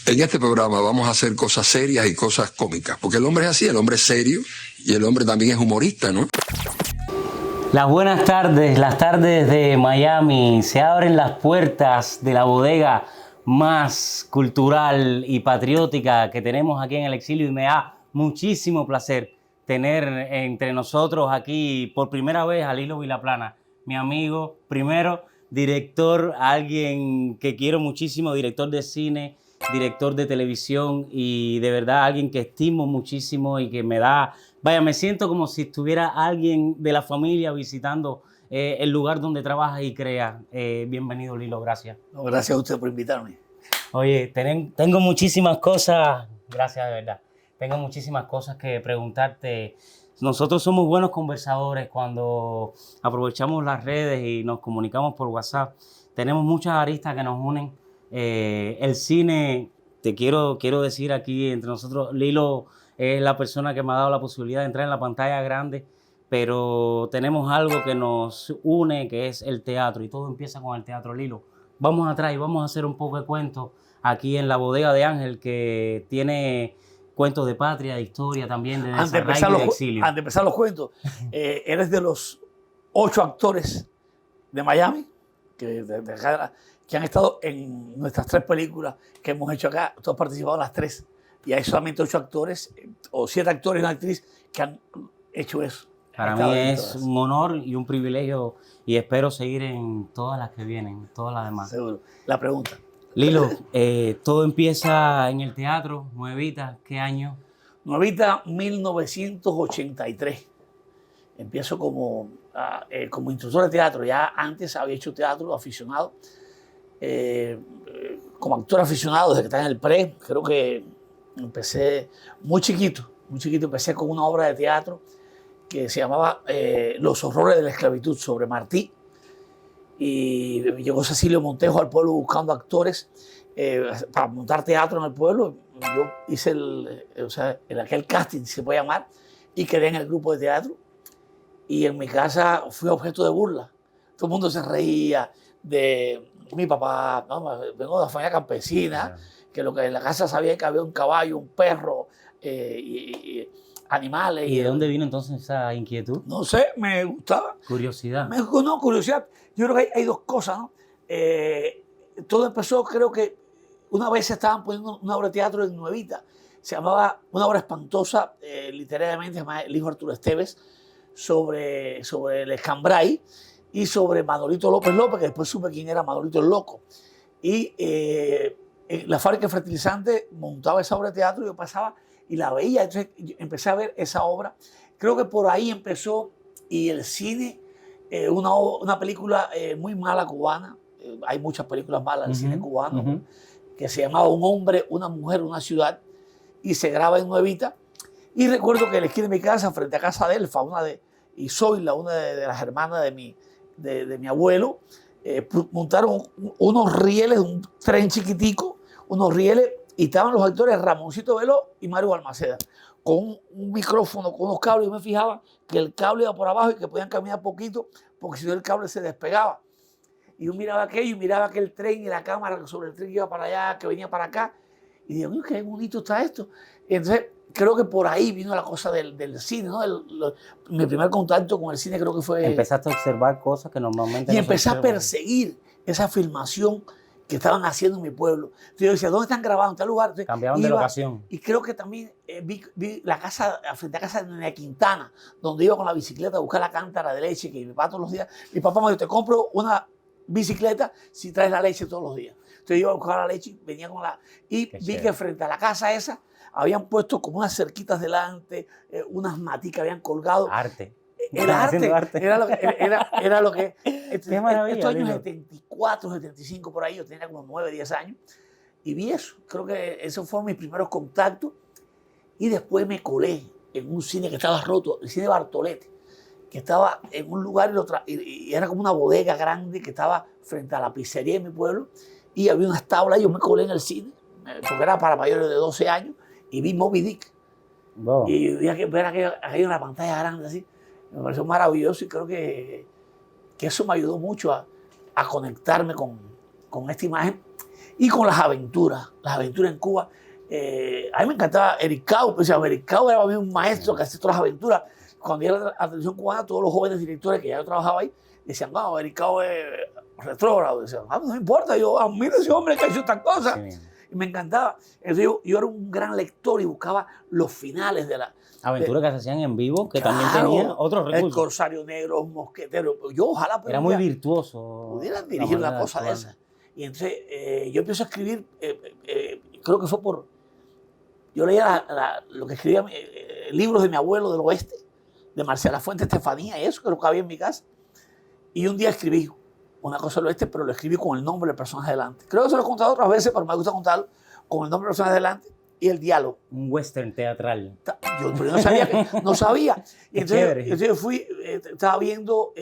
En este programa vamos a hacer cosas serias y cosas cómicas, porque el hombre es así, el hombre es serio y el hombre también es humorista, ¿no? Las buenas tardes, las tardes de Miami. Se abren las puertas de la bodega más cultural y patriótica que tenemos aquí en el exilio y me da muchísimo placer tener entre nosotros aquí por primera vez a Lilo Vilaplana, mi amigo, primero director, alguien que quiero muchísimo, director de cine, director de televisión y de verdad alguien que estimo muchísimo y que me da, vaya, me siento como si estuviera alguien de la familia visitando el lugar donde trabaja y crea. Bienvenido, Lilo, gracias. No, gracias a usted por invitarme. Oye, tengo muchísimas cosas, gracias de verdad, tengo muchísimas cosas que preguntarte. Nosotros somos buenos conversadores cuando aprovechamos las redes y nos comunicamos por WhatsApp. Tenemos muchas aristas que nos unen. El cine, quiero decir aquí entre nosotros, Lilo es la persona que me ha dado la posibilidad de entrar en la pantalla grande, pero tenemos algo que nos une, que es el teatro, y todo empieza con el teatro. Lilo, vamos atrás y vamos a hacer un poco de cuentos aquí en la bodega de Ángel, que tiene cuentos de patria, de historia también, de desarraigo y de exilio. Antes de empezar los cuentos, eres de los 8 actores de Miami que han estado en nuestras 3 películas que hemos hecho acá. Tú has participado en las 3 y hay solamente 8 actores o 7 actores y una actriz que han hecho eso. Para mí es un honor y un privilegio y espero seguir en todas las que vienen, todas las demás. Seguro. La pregunta. Lilo, todo empieza en el teatro, Nuevita, ¿qué año? Nuevita, 1983. Empiezo como instructor de teatro. Ya antes había hecho teatro aficionado. Como actor aficionado desde que estaba en el pre. Creo que empecé muy chiquito. Empecé con una obra de teatro que se llamaba Los horrores de la esclavitud, sobre Martí. Y llegó Cecilio Montejo al pueblo buscando actores para montar teatro en el pueblo. Yo hice aquel casting, se puede llamar, y quedé en el grupo de teatro. Y en mi casa fui objeto de burla. Todo el mundo se reía de mi papá. ¿No? Vengo de la familia campesina, que lo que en la casa sabía que había un caballo, un perro, animales. ¿Y de dónde vino entonces esa inquietud? No sé, me gustaba. Curiosidad. Curiosidad. Yo creo que hay 2 cosas, ¿no? Todo empezó, creo que una vez se estaban poniendo una obra de teatro en Nuevita. Se llamaba, una obra espantosa, literariamente, se llama El hijo Arturo Esteves, sobre el Escambray y sobre Manolito López López, que después supe quién era Manolito el Loco. Y la fábrica fertilizante montaba esa obra de teatro y yo pasaba y la veía. Entonces empecé a ver esa obra. Creo que por ahí empezó. Y el cine, una película muy mala cubana, hay muchas películas malas del cine cubano, que se llamaba Un hombre, una mujer, una ciudad, y se graba en Nuevita. Y recuerdo que en la esquina de mi casa, frente a casa de Elfa, y Zoila, una de las hermanas de mi abuelo, montaron unos rieles, un tren chiquitico, unos rieles, y estaban los actores Ramoncito Veló y Mario Balmaceda, con un micrófono, con unos cables. Yo me fijaba que el cable iba por abajo y que podían caminar poquito, porque si no el cable se despegaba. Y yo miraba aquello y miraba aquel tren y la cámara sobre el tren que iba para allá, que venía para acá. Y digo, qué bonito está esto. Y entonces creo que por ahí vino la cosa del cine, ¿no? Mi primer contacto con el cine creo que fue... Empezaste a observar cosas que normalmente y no empecé se a perseguir esa filmación que estaban haciendo en mi pueblo. Entonces yo decía, ¿dónde están grabando? ¿En tal lugar? Entonces, cambiaban de locación. Y creo que también vi la casa, frente a casa de Doña Quintana, donde iba con la bicicleta a buscar la cántara de leche que mi papá todos los días. Mi papá me dijo, te compro una bicicleta si traes la leche todos los días. Entonces yo iba a buscar la leche y venía con la... Y vi que frente a la casa esa habían puesto como unas cerquitas delante, unas maticas habían colgado. Arte. Era arte. Era lo que Qué maravilla. Estos años 74, 75 por ahí, yo tenía como 9, 10 años, y vi eso. Creo que esos fueron mis primeros contactos. Y después me colé en un cine que estaba roto, el cine Bartolete, que estaba en un lugar y era como una bodega grande que estaba frente a la pizzería de mi pueblo, y había unas tablas. Yo me colé en el cine, porque era para mayores de 12 años, y vi Moby Dick. Wow. Y vi ver aquello en la pantalla grande así. Me pareció maravilloso y creo que eso me ayudó mucho a conectarme con esta imagen Y con las aventuras en Cuba. A mí me encantaba Eric Cau, pues, Eric Cau era para mí un maestro que hacía todas las aventuras. Cuando iba a la televisión cubana, todos los jóvenes directores que ya yo trabajaba ahí, decían, no, Eric Cau es retrógrado. Decían, no importa, yo admiro a ese hombre que ha hecho estas cosas. Sí. Y me encantaba. Entonces yo era un gran lector y buscaba los finales de la... Aventuras que se hacían en vivo, que también tenían otros recursos. El Corsario Negro, un mosquetero. Yo ojalá era muy virtuoso. Pudieran dirigir una cosa de esa. Y entonces yo empiezo a escribir, creo que fue por... Yo leía lo que escribía, libros de mi abuelo del oeste, de Marcela Fuente Estefanía, y eso que lo que había en mi casa. Y un día escribí una cosa del oeste, pero lo escribí con el nombre del personaje delante. Creo que se lo he contado otras veces, pero me gusta contarlo con el nombre del personaje delante y el diálogo. Un western teatral. Yo no sabía. Y entonces fui, estaba viendo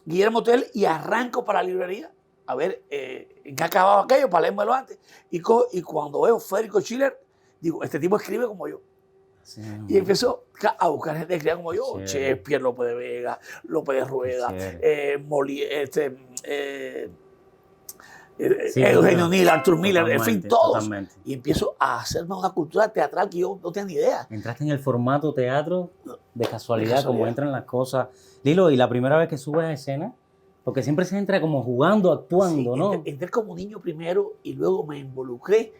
Guillermo Tell y arranco para la librería a ver en qué acababa aquello, para leérmelo antes. Y cuando veo Federico Schiller, digo, este tipo escribe como yo. Sí, y empezó a buscar gente que escribía como yo. Sí. Shakespeare, López de Vega, López de Rueda, Eugenio Nil, Arthur Miller, en fin, todos. Totalmente. Y empiezo a hacerme una cultura teatral que yo no tenía ni idea. Entraste en el formato teatro de casualidad, como entran las cosas. Lilo, ¿y la primera vez que subes a escena? Porque siempre se entra como jugando, actuando, sí, ¿no? Entré como niño primero y luego me involucré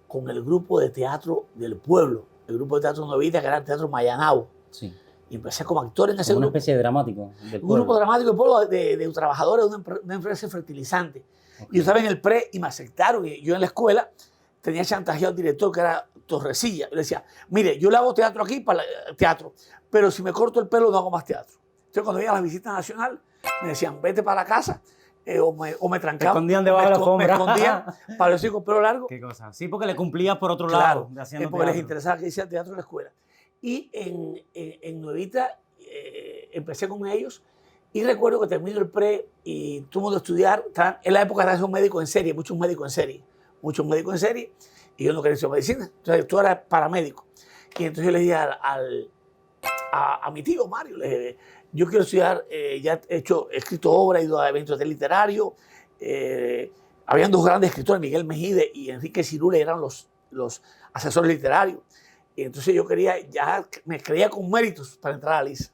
con el grupo de teatro del pueblo, el grupo de teatro Nuevita, que era el Teatro Mayanao. Sí. Y empecé como actor en ese grupo. Una especie de dramático del pueblo. Un grupo dramático del pueblo de trabajadores de una empresa fertilizante. Okay. Y yo estaba en el pre y me aceptaron. Y yo en la escuela tenía chantajeado al director, que era Torrecilla. Yo le decía, mire, yo le hago teatro aquí para teatro, pero si me corto el pelo no hago más teatro. Entonces cuando iba a la visita nacional, me decían, vete para la casa, o me trancaban. Me escondían debajo de la alfombra. Me escondían para decir con pelo largo. ¿Qué cosa? Sí, porque le cumplías por otro claro, lado. Porque teatro. Les interesaba que hiciera teatro en la escuela. Y en Nuevita empecé con ellos y recuerdo que termino el pre y tuve que estudiar. En la época era un médico en serie, muchos médicos en serie, y yo no quería estudiar medicina. Entonces tú eras paramédico. Y entonces yo le dije a mi tío Mario, le dije, yo quiero estudiar, ya he escrito obras, he ido a eventos de literario. Habían dos grandes escritores, Miguel Mejide y Enrique Cirule, eran los asesores literarios. Y entonces yo me creía con méritos para entrar a LISA.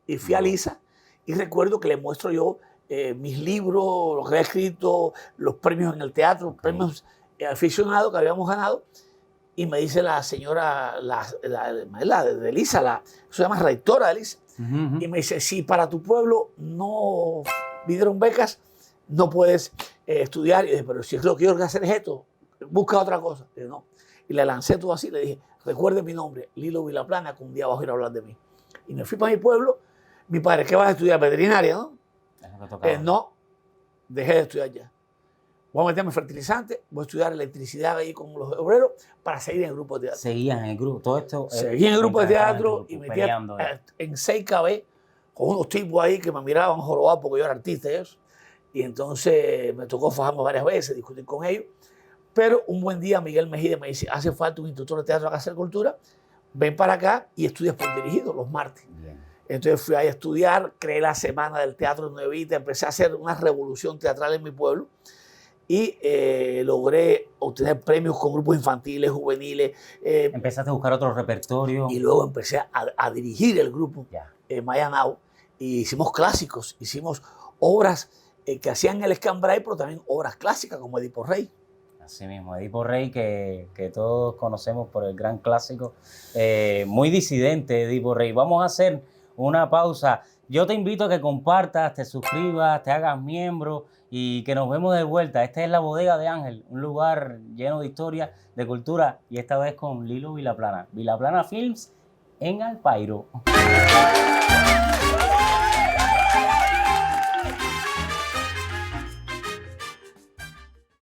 Y fui a LISA y recuerdo que le muestro yo mis libros, lo que había escrito, los premios en el teatro, premios aficionados que habíamos ganado. Y me dice la señora de LISA, se llama rectora de LISA, y me dice, si para tu pueblo no vinieron becas, no puedes estudiar. Y dije, pero si lo que yo quiero hacer es esto, busca otra cosa. Y dije, no. Y le lancé todo así, le dije, recuerde mi nombre, Lilo Vilaplana, que un día vas a ir a hablar de mí. Y me fui para mi pueblo. Mi padre, ¿qué vas a estudiar? Veterinaria, ¿no? No, dejé de estudiar ya. Voy a meterme en fertilizante, voy a estudiar electricidad ahí con los obreros para seguir en el grupo de teatro. Seguías en el grupo, todo esto. Seguí en el grupo de teatro y metía en 6KB con unos tipos ahí que me miraban jorobado porque yo era artista y eso. Y entonces me tocó fajarme varias veces, discutir con ellos. Pero un buen día Miguel Mejide me dice, hace falta un instructor de teatro a hacer cultura, ven para acá y estudias por dirigido los martes. Bien. Entonces fui ahí a estudiar, creé la Semana del Teatro Nuevita, empecé a hacer una revolución teatral en mi pueblo y logré obtener premios con grupos infantiles, juveniles. Empezaste a buscar otro repertorio. Y luego empecé a dirigir el grupo Mayanao y hicimos clásicos, hicimos obras que hacían el escambray, pero también obras clásicas como Edipo Rey. Así mismo, Edipo Rey, que todos conocemos por el gran clásico, muy disidente Edipo Rey. Vamos a hacer una pausa. Yo te invito a que compartas, te suscribas, te hagas miembro y que nos vemos de vuelta. Esta es la Bodega de Ángel, un lugar lleno de historia, de cultura, y esta vez con Lilo Vilaplana. Vilaplana Films en Alpairo.